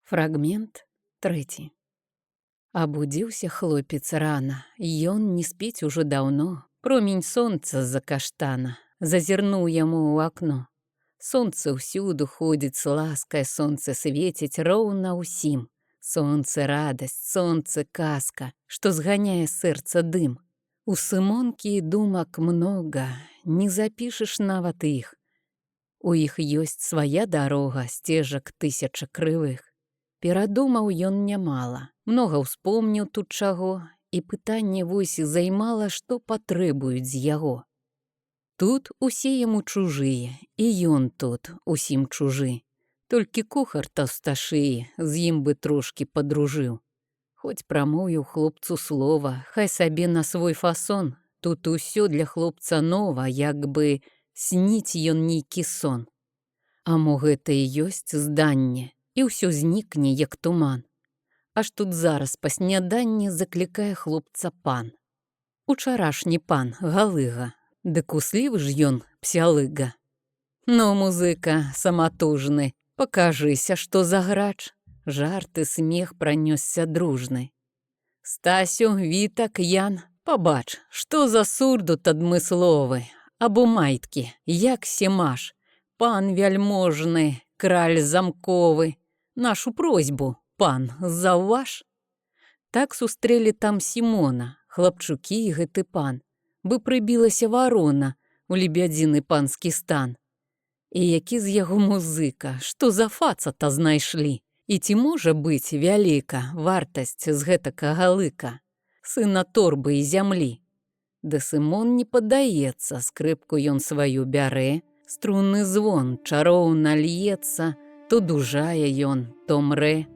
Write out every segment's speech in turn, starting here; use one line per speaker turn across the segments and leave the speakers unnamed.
Фрагмент 3. Абудзіўся хлопец рана. Ён не спіць ужо даўно. Промень сонца з-за каштана зазірнуў яму ў акно. Сонце ўсюду ходзіць ласкае, сонце свеціць роўна ўсім. Сонце радасць, сонце казка, што зганяе сэрца дым. У Сымонкі думак многа, не запішаш нават іх. У іх ёсць свая дарога, сцежак тысяча крывых. Перадумаў ён нямала, многа ўспомніў тут чаго, і пытанне вось займала, што патрабуюць з яго. Тут усе яму чужыя, і ён тут усім чужы. Толькі кухар таўсташыі, з ім бы трошкі падружыў. Хоць прамовіў хлопцу слова, хай сабе на свой фасон. Тут усё для хлопца нова, як бы сніць ён нейкі сон. А мо гэта і ёсць зданне, і ўсё знікне, як туман. Аж тут зараз па сняданні заклікае хлопца пан. Учарашні пан, галыга, дык услівы ж ён, псялыга. Ну, музыка, саматужны, пакажыся, што за грач. Жарт і смех пранёсся дружны. Стасю, Вітак, Ян, пабач, што за сурдут адмысловы, або майткі, як семаш, пан вяльможны, краль замковы, нашу просьбу, пан, заўваж. Так сустрэлі там Сімона, хлапчукі і гэты пан, бы прыбілася варона у лебядзіны панскі стан. І які з яго музыка, што за фацата знайшлі, і ці можа быць вяліка вартасць з гэтака галыка, сына торбы і зямлі. Ды Сымон не паддаецца, скрыпку ён сваю бярэ, струнны звон чароўна льецца, то дужае ён, то мрэ.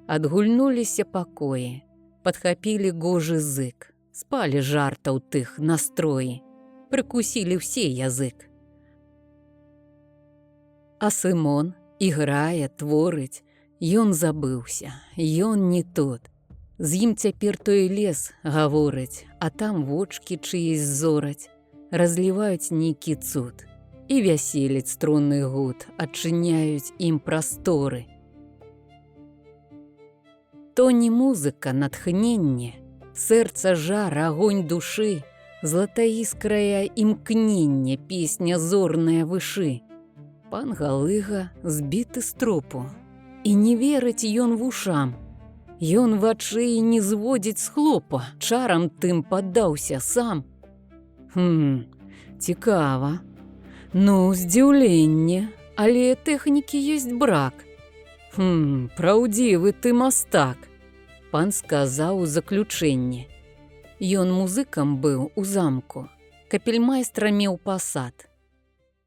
Адгульнуліся пакоі, падхапілі гожы зык, спалі жартаў тых настроі, прыкусілі ўсе язык. А Сымон іграе, творыць, ён забыўся, ён не тут. З ім цяпер той лес гаворыць, а там вочкі чыісь зораць, разліваюць нейкі цуд. І вяселіць струнны гуд, адчыняюць ім прасторы. То не музыка, натхненне, сэрца жар, агонь душы, златаіскрае імкненне, песня зорная вышы. Пан галыга збіты з тропу, і не верыць ён вушам. Ён вачэй не зводзіць з хлопа, чарам тым паддаўся сам. Цікава. Ну, здзіўленне, але тэхнікі ёсць брак. Праўдзівы ты мастак, пан сказаў у заключэнне. Ён музыкам быў у замку, капельмайстра меў пасад.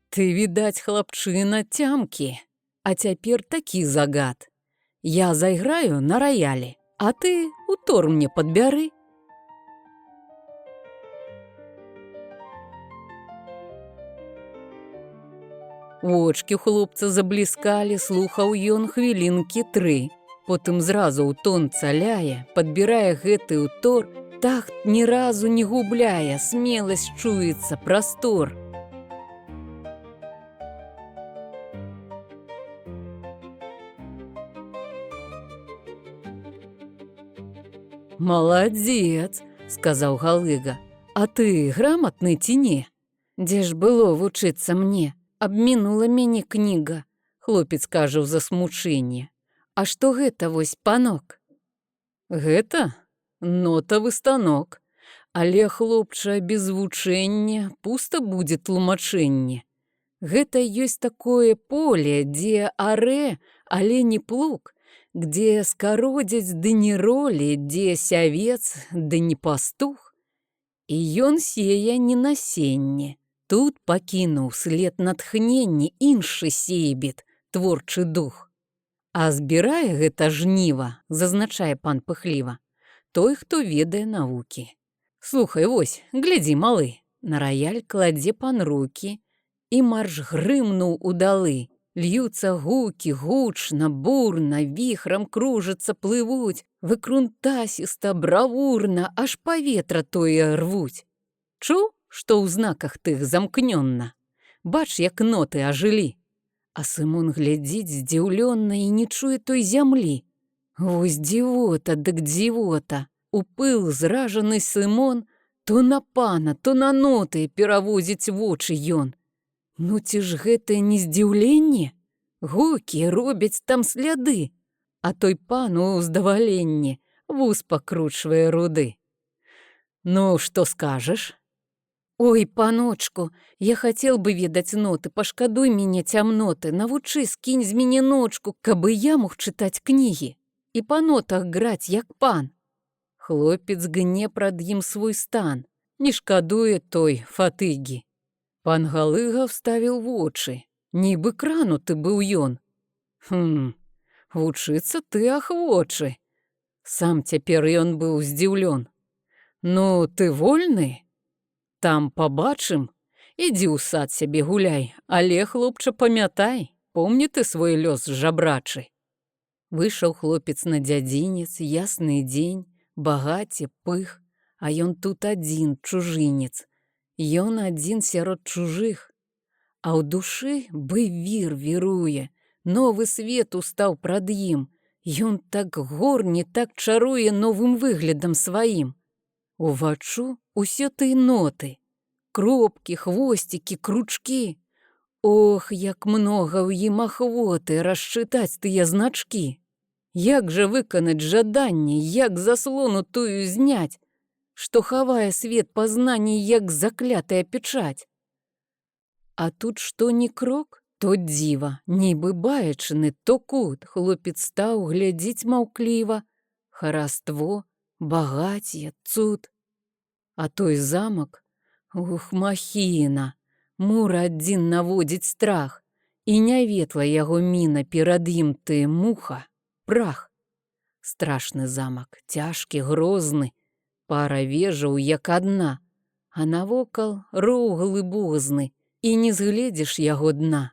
Ты, відаць, хлапчына цямкі, а цяпер такі загад. Я зайграю на раялі, а ты утор мне падбяры. Вочкі хлопца забліскалі, слухаў ён хвілінкі 3. Потым зразу ў тон цаляе, падбірае гэты ўтор, тахт ні разу не губляе, смеласць чуецца, прастор. Маладзец, сказаў галыга, а ты граматны ці не? Дзе ж было вучыцца мне? Абмінула мяне кніга, хлопец кажа ў засмучэнне. А што гэта вось, панок? Гэта нотавы станок, але, хлопча, без вучэння пуста будзе тлумачэнне. Гэта ёсць такое поле, дзе арэ, але не плуг, где скародзяць ды не ролі, дзе сявец ды не пастух. І ён сее не насенне. Тут пакінуў след натхнення іншы сейбіт, творчы дух. А збірае гэта жніва, зазначае пан пыхліва, той, хто ведае навукі. Слухай, вось, глядзі, малы, на раяль кладзе пан рукі, і марш грымнуў удалы. Льюцца гукі, гучна, бурна, віхрам кружацца, плывуць, выкрунтасіста, бравурна, аж паветра тое рвуць. Чуў, што ў знаках тых замкнённа? Бач, як ноты ажылі. А Сымон глядзіць здзіўлёна і не чуе той зямлі. Вось дзівота, дык дзівота. У пыл зражаны Сымон то на пана, то на ноты перавозіць вочы ён. Ну ці ж гэта не здзіўленне? Гукі робяць там сляды, а той пан у здаваленні вус пакручвае руды. Ну, што скажаш? Ой, паночку, я хотел бы ведаць ноты, пашкадуй мяне цямноты, навучы, скінь з мяне ночку, каб і я мог чытаць кнігі і па нотах граць, як пан. Хлопец гне прад ім свой стан, не шкадуе той фатыгі. Пан Галыга вставіў вочы, нібы крануты быў ён. Вучыцца ты ахвочы. Сам цяпер ён быў здзіўлён. Ну, ты вольны? Там пабачым, ідзі ў сад сябе гуляй, але, хлопча, памятай, помні ты свой лёс жабрачы. Выйшаў хлопец на дзядзінец, ясны дзень, багаце, пых, а ён тут адзін, чужынец. Ён адзін сярод чужых, а ў душы бы вір віруе, новы свет устаў прад ім. Ён так горне, так чаруе новым выглядам сваім. Уваччу усе ты ноты, кропкі, хвосцікі, кручкі. Ох, як многа ў ім ахвоты расчытаць тыя значкі. Як жа выканаць жаданне, як заслону тую зняць, што хавае свет пазнаний, як заклятая печать. А тут што ні крок, то дзіва, нібы баечны, то кут. Хлопец стаў глядзіць маўкліва, хараство, багацье, цуд. А той замак, ух, махіна, мур адзін наводзіць страх, і не ветла яго міна перад ім ты, муха, прах. Страшны замак, цяжкі, грозны, пара вежаў, як адна, а навокал роў глыбозны, і не згледзіш яго дна.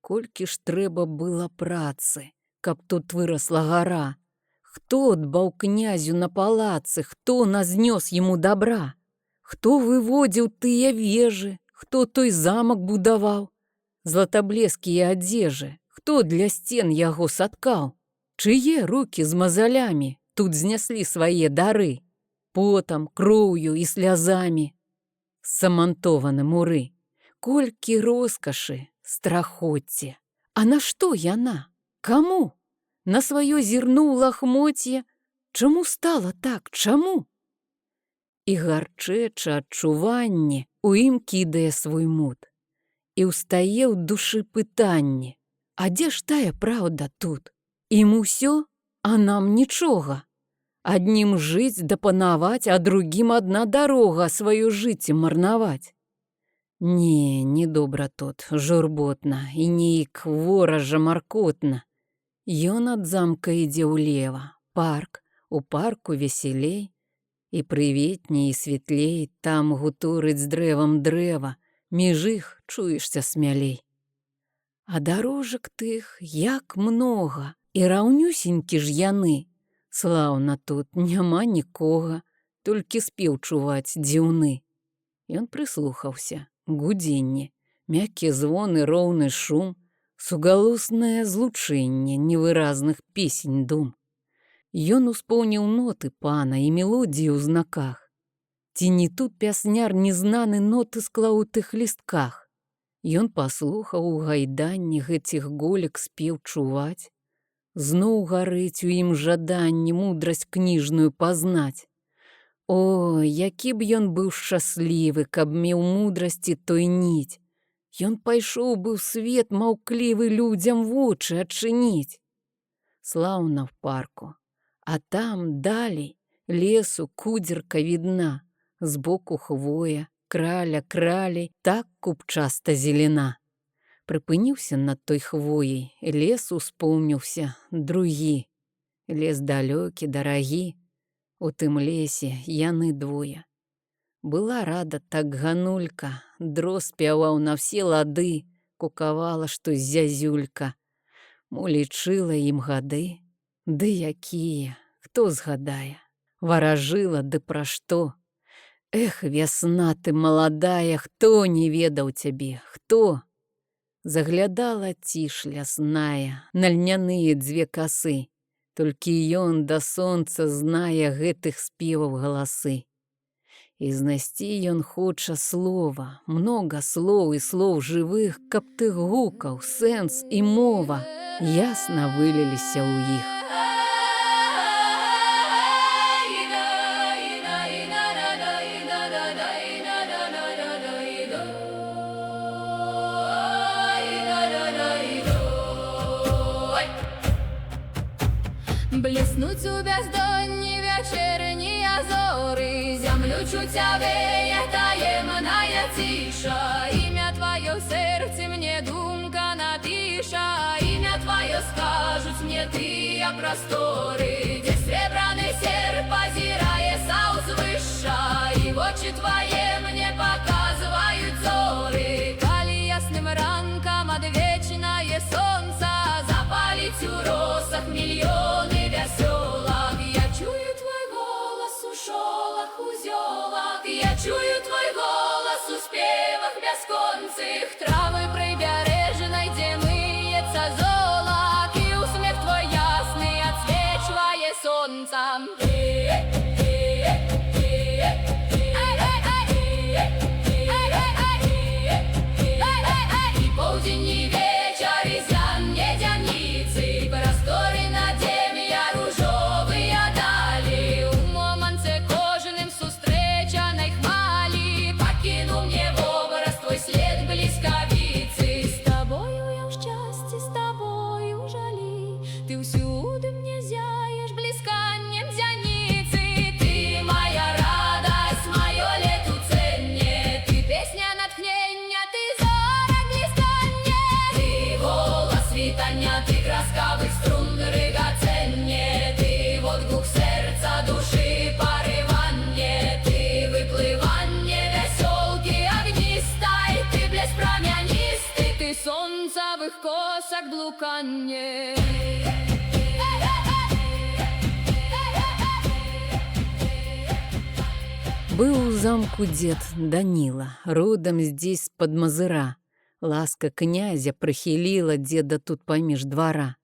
Колькі ж трэба было працы, каб тут вырасла гара. Хто дбаў князю на палацы, хто назнёс яму добра? Хто выводзіў тыя вежы, хто той замак будаваў? Златаблескія адзежы, хто для сцен яго саткаў? Чые рукі з мазалямі тут зняслі свае дары? Потам, кроўю і слязамі самантованы муры. Колькі роскашы, страхоцце. А на што яна? Каму? На сваё зірнуў лахмотье? Чаму стала так? Чаму? І гарчэча адчуванне у ім кідае свой мут. І ўстае ў душы пытанне: а дзе ж тая праўда тут? Ім усё, а нам нічога. Аднім жыць да панаваць, а другім адна дарога сваё жыцце марнаваць. Не, не добра тут, журботна, і нейк воража маркотна. Ён ад замка ідзе ўлева, парк, у парку весялей, і прыветней, і святлей, там гуторыць з дрэвам дрэва, між іх чуешся смялей. А дарожак тых як многа, і раўнюсенькі ж яны. Слаўна тут, няма нікога, толькі спеў чуваць дзіўны. Ён прыслухаўся, гудзенне, мяккі звон і роўны шум, сугалоснае злучэнне невыразных песень дум. Ён успомніў ноты пана і мелодію ў знаках. Ці не тут пясняр незнаны ноты склаў у тых лістках? Ён паслухаў у гайданні гэтых голек спеў чуваць. Зноў гарыць у ім жаданне мудрасць кніжную пазнаць. О, які б ён быў шчаслівы, каб меў мудрасці той ніць. Ён пайшоў бы ў свет маўклівы людзям вочы адчыніць. Слаўна в парку, а там далей лесу кудзерка відна, збоку хвоя, краля кралей, так купчаста зелена. Прыпыніўся над той хвояй, лес успомніўся другі. Лес далёкі, дарагі, у тым лесе яны двое. Была рада так ганулька, дрозд спяваў на все лады, кукавала штось зязюлька. Мо лічыла ім гады, ды якія, хто згадае, варажыла ды пра што. Эх, вясна ты маладая, хто не ведаў цябе, хто? Заглядала ціш лясная на льняныя дзве касы. Толькі ён да сонца знае гэтых спеваў галасы. І знайсці ён хоча слова, многа слоў і слоў жывых, каб тых гукаў, сэнс і мова ясна выліліся ў іх.
Бліснуть у бездонні вечірні азори, землю чуття веє таємная тиша. Ім'я твоє в серці мне думка напиша, ім'я твоє скажуть мне тыя простори, де сребраний серп позирає са узвыша, і в очі твоє мне показывают зоры. Калі ясным ранком одвечное сонце запалить у росах мільйони веселок. Я чую твой голос у шолах, у зёлах, я чую твой голос у спевах бесконцых травы прибережной, де мыется золок, и усмех твой ясный отсвечивая солнцем. И полдень, и вечер, и зянне дямницы, просторы над земля ружовые дали. У моманце кожаным сустречаной хмали покинул мне в образ твой след близковицы. С тобою я в счастье, с тобою жали, ты всюду мне зяешь близканьем зяницы. Ты моя радость, мое лето ценне, ты песня натхнення, ты зорок блискання, ты голос вітання, ти краскавих струн дригоценне, ти відгук серця, душі поривання, ти випливання веселки огнистой, ти блеск промянистий, ти сонцевих косок блукання.
Быў у замку дед Данила, родом здесь з-пад Мазыра. Ласка князя прыхіліла деда тут паміж двара.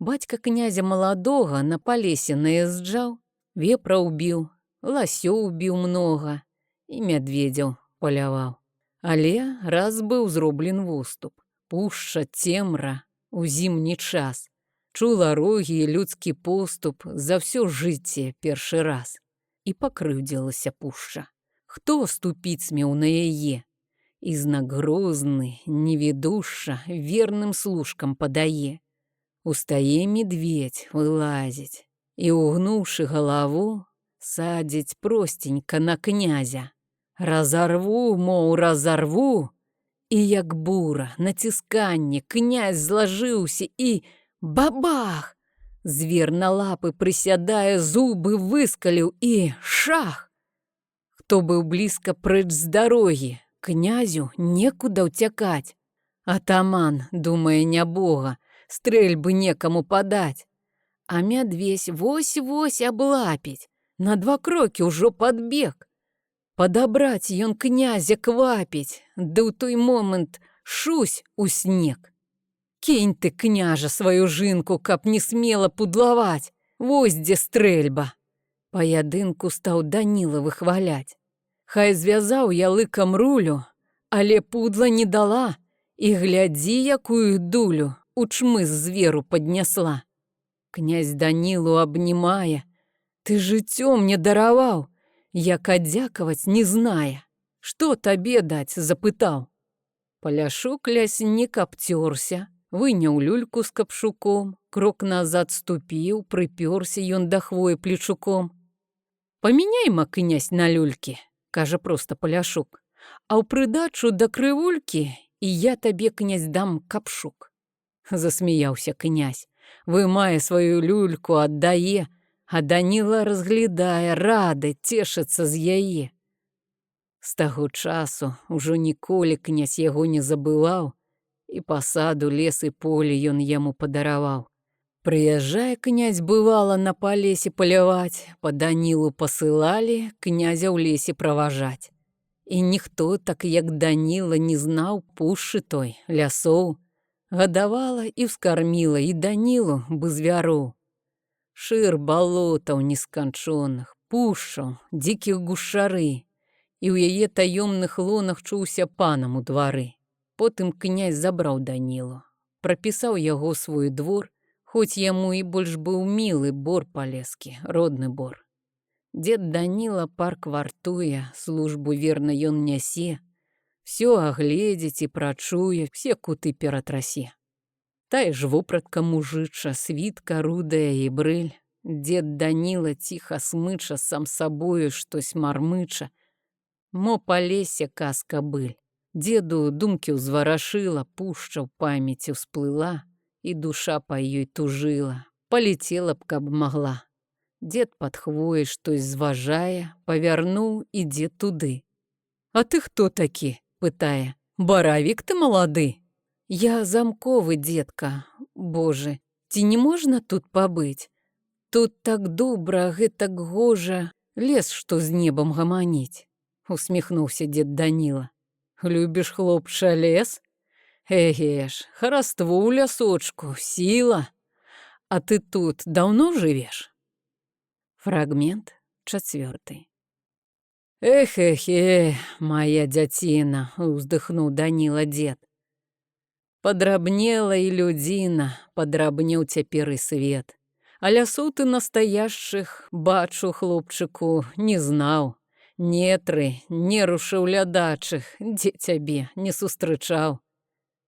Бацька князя маладога на палесе наязджаў, вепра ўбіў, ласёў убіў многа і мядведзяў паляваў. Але раз быў зроблен выступ. Пушча цемра у зімні час. Чула рогі і людскі поступ за ўсё жыццё першы раз. І пакрыўдзілася пушча. Хто ступіць смеў на яе? І знак грозны, невідушча, верным служкам падае. Устае медведь вылазіць і, угнуўшы галаву, садзіць простенька на князя. Разарву, моў, разарву, і як бура, націсканне, князь злажыўся і бабах! Звер на лапы прысядае, зубы выскаліў і шах! Хто быў блізка прэч з дарогі, князю некуда ўцякаць. Атаман, думае нябога, стрэльбы некаму падаць. А мядведь вось-вось аблапіць, на 2 крокі ўжо падбег. Падабраць ён князя квапіць, ды ў той момант шусь у снег. Кінь ты, княжа, сваю жынку, каб не смела пудлаваць. Вось дзе стрэльба. Паядынку стаў Даніла выхваляць. Хай звязаў я лыкам рулю, але пудла не дала, і глядзі, якую дулю у чмыз зверу паднясла. Князь Данілу абнімае. Ты жыццё мне дараваў, як адзякаваць не знае. Што табе даць, запытаў. Паляшук ляснік абцёрся, выняў люльку з капшуком, крок назад ступіў, прыпёрся ён да хвоі плечуком. Памяняй-ма, князь, на люлькі, кажа проста Паляшук, а ў прыдачу да крывулькі і я табе, князь, дам капшук. Засмяяўся князь, вымае сваю люльку, аддае, а Даніла разглядае, рады, цешыцца з яе. З таго часу ўжо ніколі князь яго не забываў, і пасаду, лес і поле ён яму падараваў. Прыязджае князь бывала на палесе паляваць, па Данілу пасылалі князя ў лесе праважаць. І ніхто, так як Даніла, не знаў пушчы той, лясоў. Гадавала і ўскарміла і Данілу бы звяроў. Шыр балотаў несканчоных, пушчаў, дзікіх гушчары, і ў яе таёмных лонах чуўся панам у двары. Потым князь забраў Данілу, прапісаў яго свой двор, хоць яму і больш быў мілы бор палескі, родны бор. Дзед Даніла парк вартуе, службу верна ён нясе, всё агледзіць і прачуе, все куты ператрасе. Тая ж вопратка мужыча, світка рудая і брыль. Дзед Даніла ціха смыча, сам сабою штось мармыча. Мо па лесе казка быль. Дзеду думкі ўзварашыла, пушча ў памяці ўсплыла, і душа па ёй тужыла, палетела б, каб магла. Дзед пад хвояй штось зважае, павярнуў, ідзе туды. «А ты хто такі?» – пытае. «Баравік ты малады?» «Я замковы, дзедка. Боже, ці не можна тут пабыць? Тут так добра, гэтак гожа, лес, што з небам гаманіць», – усміхнуўся дзед Даніла. «Любіш, хлопча, лес? Эге ж, хараство ў лясочку, сіла. А ты тут даўно жывеш?» Фрагмент 4. «Эх, моя дзяціна», – уздыхнуў Даніла дзед. «Падрабнела і людзіна, падрабнеў цяпер і свет. А лясоў ты настаяшчых, бачу, хлопчыку, не знаў. Нетры, нерушаў лядачых, дзе цябе не сустрычаў.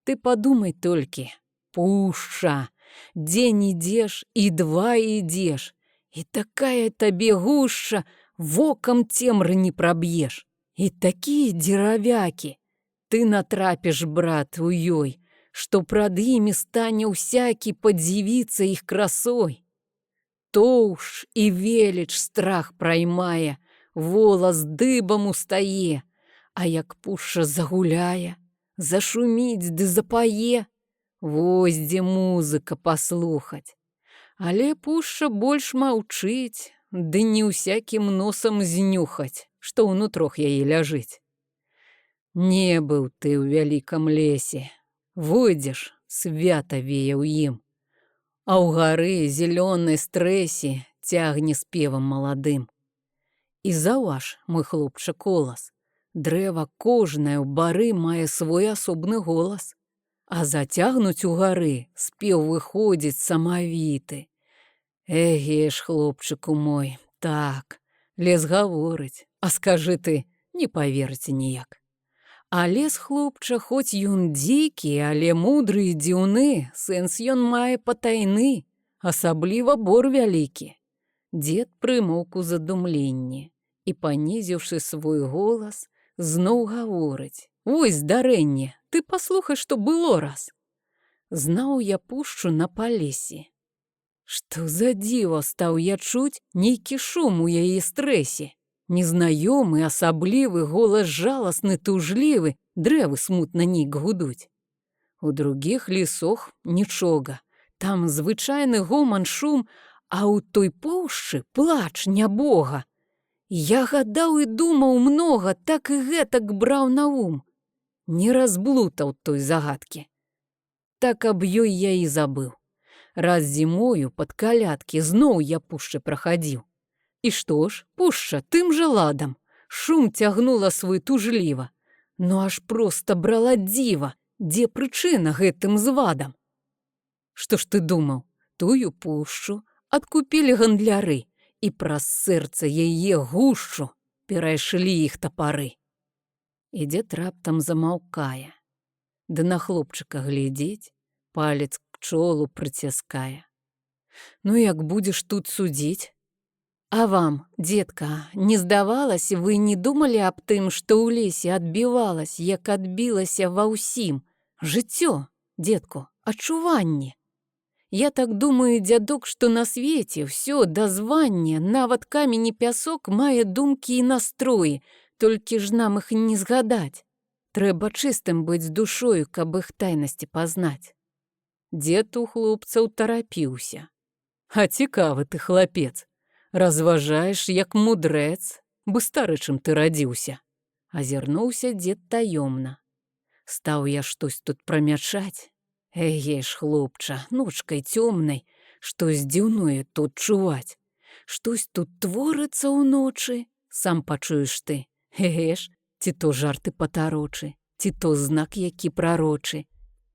Ты падумай толькі, пушча, дзень ідзеш і два ідзеш, і такая табе гушча, вокам цемры не праб'еш. І такія дзеравякі. Ты натрапіш, брат, у ёй, што прад імі стане ўсякі падзівіцца іх красой. Тоўш і веліч страх праймае, волас дыбам устае, а як пушча загуляе, зашуміць ды запае, вось дзе музыка паслухаць. Але пушча больш маўчыць, ды не ўсякім носам знюхаць, што ўнутрох яе ляжыць. Не быў ты ў вялікам лесе, войдзеш, свята вее ў ім, а ў гары зелёнай стрэсе цягне спевам маладым. І заўваж, мой хлопча, колас, дрэва кожнае ў бары мае свой асобны голас. А зацягнуць у гары спеў выходзіць самавіты. Эге ж, хлопчыку мой, так, лес гаворыць, а скажы ты, не паверыце ніяк. А лес, хлопча, хоць ён дзікі, але мудры і дзіўны, сэнс ён мае патайны, асабліва бор вялікі. Дзед прымоўк у задумленні і, панізіўшы свой голас, зноў гаворыць. Вось здарэнне, ты паслухай, што было раз. Знаў я пушчу на палесе. Што за дзіва стаў я чуць нейкі шум у яе стрэсе. Незнаёмы, асаблівы, голас жаласны, тужлівы, дрэвы смутна нейк гудуць. У другіх лесох нічога, там звычайны гоман шум, а ў той пушчы плач нябога. Я гадаў і думаў многа, так і гэтак браў на ум. Не разблутаў той загадкі. Так аб ёй я і забыў. Раз зімою пад калядкі зноў я пушчы прахадзіў. І што ж, пушча тым жа ладам, шум цягнула свой тужліва. Ну аж проста брала дзіва, дзе прычына гэтым звадам. Што ж ты думаў, тую пушчу адкупілі гандляры, і праз сэрца яе гушчу перайшлі іх тапары. І дзед раптам замаўкае, ды на хлопчыка глядзець, палец к чолу прыціскае. Ну як будзеш тут судзіць? А вам, дзедка, не здавалася, вы не думалі аб тым, што ў лесе адбівалася, як адбілася ва ўсім? Жыццё, дзедку, адчуванне. Я так думаю, дзядок, што на свеце ўсё дазванне, нават камень і пясок мае думкі і настроі, толькі ж нам іх не згадаць. Трэба чыстым быць душою, каб іх тайнасці пазнаць. Дзед у хлопцаў тарапіўся. А цікавы ты, хлапец, разважаеш як мудрэц, бы стары, чым ты радзіўся. Азірнуўся дзед таёмна. Стаў я штось тут прамячаць. Эге ж, хлопча, ночкай цёмнай, штось дзіўное тут чуваць. Штось тут творыцца ўночы, сам пачуеш ты. Эге ж, ці то жарты патарочы, ці то знак які прарочы,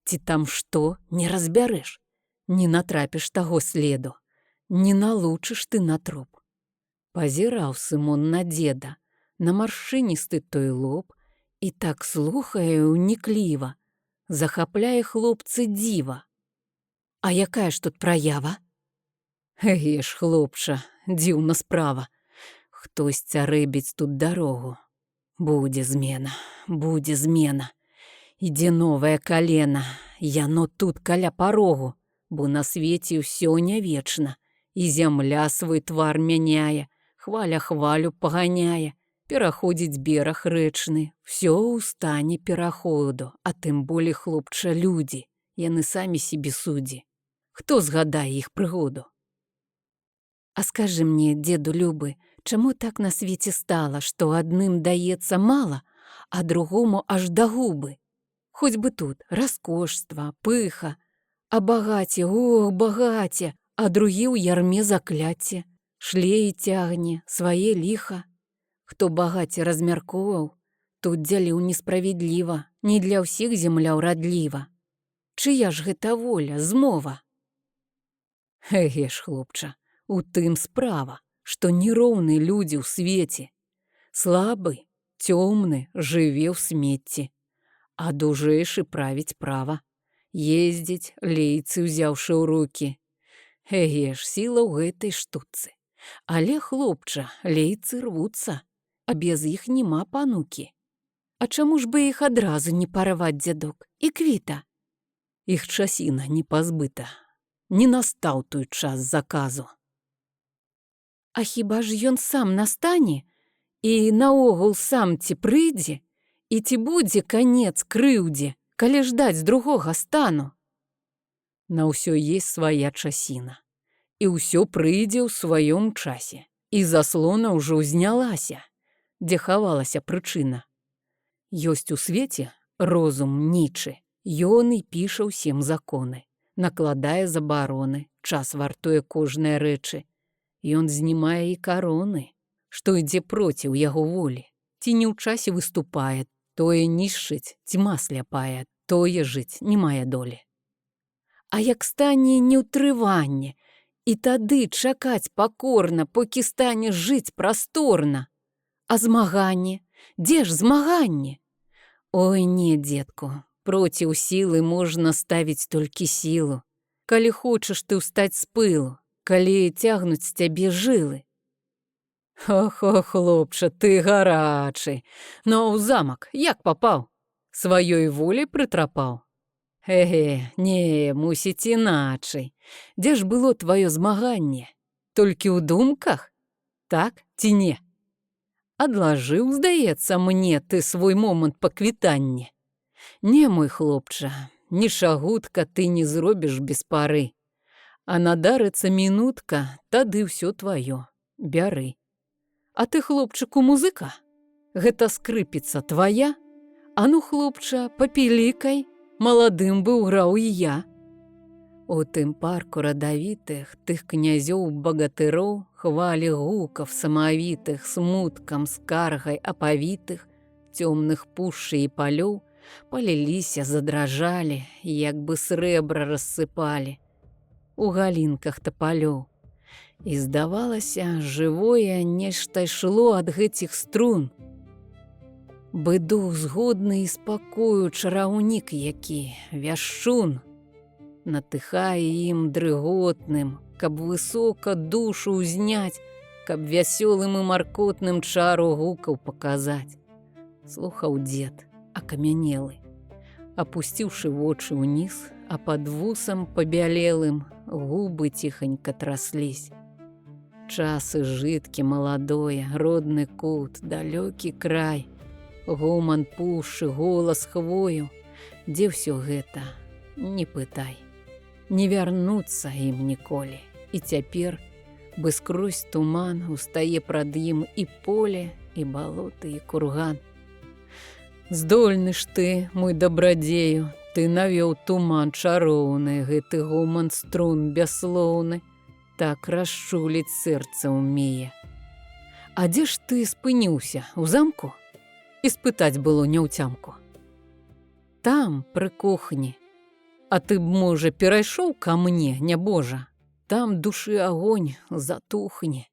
ці там што, не разбярэш, не натрапіш таго следу, не налучыш ты на труп. Пазіраў Сымон на дзеда, на маршчыністы той лоб, і так слухае ўнікліва, захапляе хлопцы дзіва. А якая ж тут праява? Эге ж, хлопча, дзіўна справа. Хтось цярэбіць тут дарогу. Будзе змена, будзе змена. Ідзе новае калена, яно тут каля парогу, бо на свеце ўсё не вечна, і зямля свой твар мяняе, хваля хвалю паганяе, пераходзіць бераг рэчны, всё ў стане пераходу, а тым болей, хлопча, людзі, яны самі сябе судзі. Хто згадае іх прыгоду? А скажы мне, дзеду любы, чаму так на свеце стала, што адным даецца мала, а другому аж да губы? Хоць бы тут раскошства, пыха, а багаце, ох, багаце, а другі ў ярме закляцце, шлее цягне, свае ліха. Хто багаце размяркоўваў, тут дзяліў несправедліва, не для ўсіх зямля ўрадліва. Чыя ж гэта воля, змова? Эге ж, хлопча, у тым справа, што нероўны людзі ў свеце. Слабы, цёмны жыве ў смецці, а дужэйшы правіць права, ездзіць, лейцы ўзяўшы ў рукі. Эге ж, сіла ў гэтай штуцы. Але, хлопча, лейцы рвуцца, а без іх няма панукі. А чаму ж бы іх адразу не парваць, дзядок, і квіта? Іх часіна не пазбыта, не настаў той час заказу. А хіба ж ён сам настане? І наогул сам ці прыйдзе? І ці будзе канец крыўдзе, калі ждаць другога стану? На ўсё есть свая часіна, і ўсё прыйдзе ў сваём часе. І заслона ўжо ўзнялася, дзе хавалася прычына. Ёсць у свеце розум нічы, ён і піша ўсім законы, накладае забароны, час вартуе кожнай рэчы. Ён знімае і кароны, што ідзе проціў яго волі, ці не ў часе выступае, тое нішчыць цьма сляпая, тое жыць не мае долі. А як стане неўтрыванне, і тады чакаць пакорна, покі стане жыць прасторна. А змаганне? Дзе ж змаганне? Ой, не, дзедку, проціў сілы можна ставіць толькі сілу, калі хочаш ты ўстаць з пылу, калі цягнуць з цябе жылы. Ох, хлопча, ты гарачы. Но ў замак як папаў? Сваёй волей прытрапаў? Эге, не, мусіць іначай. Дзе ж было тваё змаганне? Толькі ў думках? Так ці не? Адлажыў, здаецца мне, ты свой момант паквітання. Не, мой хлопча, нічагутка ты не зробіш без пары. А надарыцца мінутка, тады ўсё тваё, бяры. А ты, хлопчыку, музыка? Гэта скрыпіца твая? А ну, хлопча, папілікай, маладым бы ўграў і я. У тым парку радавітых, тых князёў-багатыроў, хвалі гукаў самавітых, смуткам, скаргай апавітых, цёмных пушчы і палёў, паліліся, задражалі, як бы срэбра рассыпалі у галінках тапалёў. І здавалася, жывое нешта ішло ад гэтых струн. Бы дух згодны і спакою чараўнік які, вяшчун, натыхае ім дрыготным, каб высока душу ўзняць, каб вясёлым і маркотным чару гукаў паказаць. Слухаў дзед, акамянелы, апусціўшы вочы ўніз, а пад вусам пабялелым губы ціханька траслісь. Часы жыткі маладое, родны кут, далёкі край, гоман пушчы, голас хвою. Дзе ўсё гэта? Не пытай. Не вярнуцца ім ніколі. І цяпер, бы скрозь туман, устае прад ім і поле, і балота, і курган. Здольны ж ты, мой дабрадзею, ты навёў туман чароўны, гэты гуман струн бяслоўны, так расчуліць сэрца ўмее. А дзе ж ты спыніўся, у замку? І спытаць было няўцямку. Там, пры кухні. А ты б, можа, перайшоў ка мне, нябожа? Там душы агонь затухне.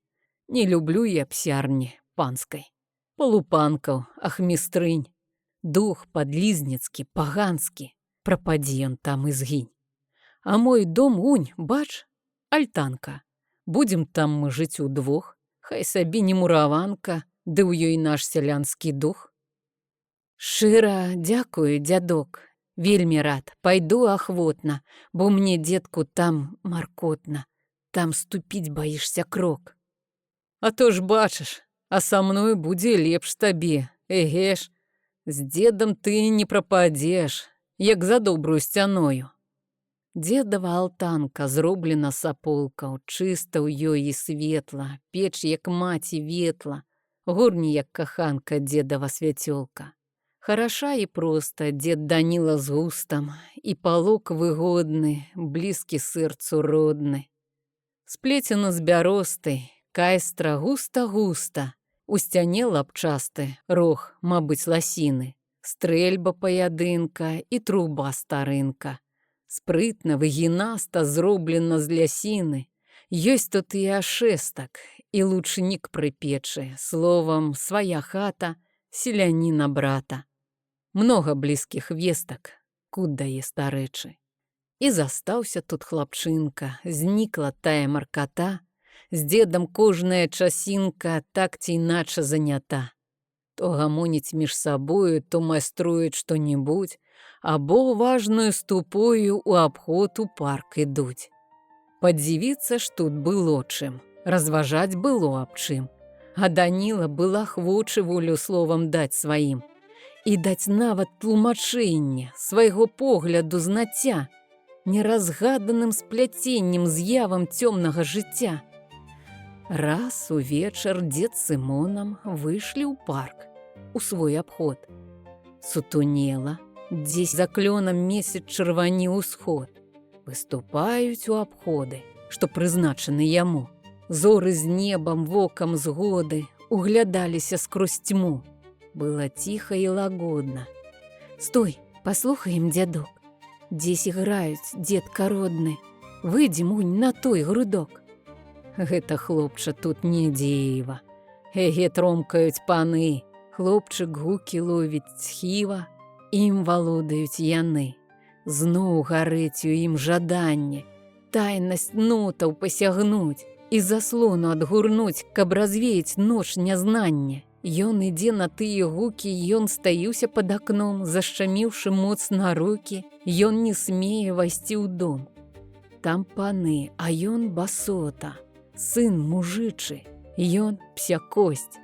Не люблю я псярні панскай. Полупанкаў, ахмістрынь. Дух падлізніцкі, паганскі. Прападзі ён там і згінь. А мой дом унь, бач, альтанка. Будзем там мы жыць удвох. Хай сабе не мураванка, ды ў ёй наш сялянскі дух. Шчыра дзякую, дзядок. Вельмі рад, пайду ахвотна, бо мне, дзедку, там маркотна. Там ступіць баішся крок. А то ж бачыш, а са мною будзе лепш табе. Эге ж, з дзедам ты не прападзеш, як за добрую сцяною. Дзедава алтанка зроблена саполкаў, чыста ў ёй і светла, печ як маці ветла, горні як каханка дзедава свяцёлка. Хараша і проста дзед Даніла з густам, і палок выгодны, блізкі сэрцу родны. Сплецена з бяросты, кайстра густа-густа, у сцяне лапчасты, рог, мабыць, ласіны, стрэльба паядынка і труба старынка. Спрытна, выгінаста зроблена з лясіны. Ёсць тут і ашэстак, і лучнік пры печы, словам, свая хата, селяніна брата. Многа блізкіх вестак, куд дае старэчы. І застаўся тут хлапчынка, знікла тая марката, з дзедам кожная часінка так ці іначе занята. То гамоніць між сабою, то майструюць што-небудзь, або важную ступою ў абход у парк ідуць. Падзівіцца ж тут было чым, разважаць было аб чым. А Даніла была хвочы волю словам даць сваім. І даць нават тлумачэнне свайго погляду знацця, неразгаданым спляценнем з'явам цёмнага жыцця. Раз увечар дзед з Сымонам выйшлі ў парк, у свой абход. Сутунела, дзесь за клёнам месяц чырваніў усход. Выступаюць у абходы, што прызначаны яму. Зоры з небам, вокам згоды углядаліся скрозь тьму. Было ціха і лагодна. Стой, паслухаем, дзядок. Дзесь іграюць, дзедка родны. Выйдзем унь на той грудок. Гэта хлопча тут не дзева. Эге тромкаюць паны. Хлопчык гукі ловіць схіва. Ім валодаюць яны. Зноў гарыць у ім жаданне. Тайнасць нотаў пасягнуць. І заслону адгурнуць, каб развеяць ноч нязнання. Ён ідзе на тыя гукі, ён стаіўся пад акном, зашчаміўшы моцна рукі, ён не смее вайсці ў дом. Там паны, а ён басота, сын мужычы, ён псякосць.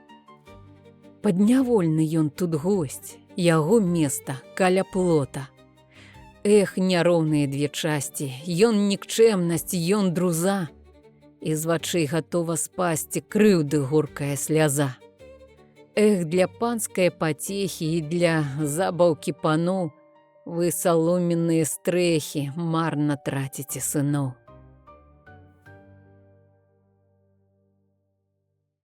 Паднявольны ён тут госць, яго места каля плота. Эх, няроўныя две часці, ён нікчэмнасць, ён друза, і з вачэй гатова спасці крыўды горкая сляза. Эх, для панскай пацехі і для забаўкі паноў вы саломенныя стрэхі марна траціце сыноў.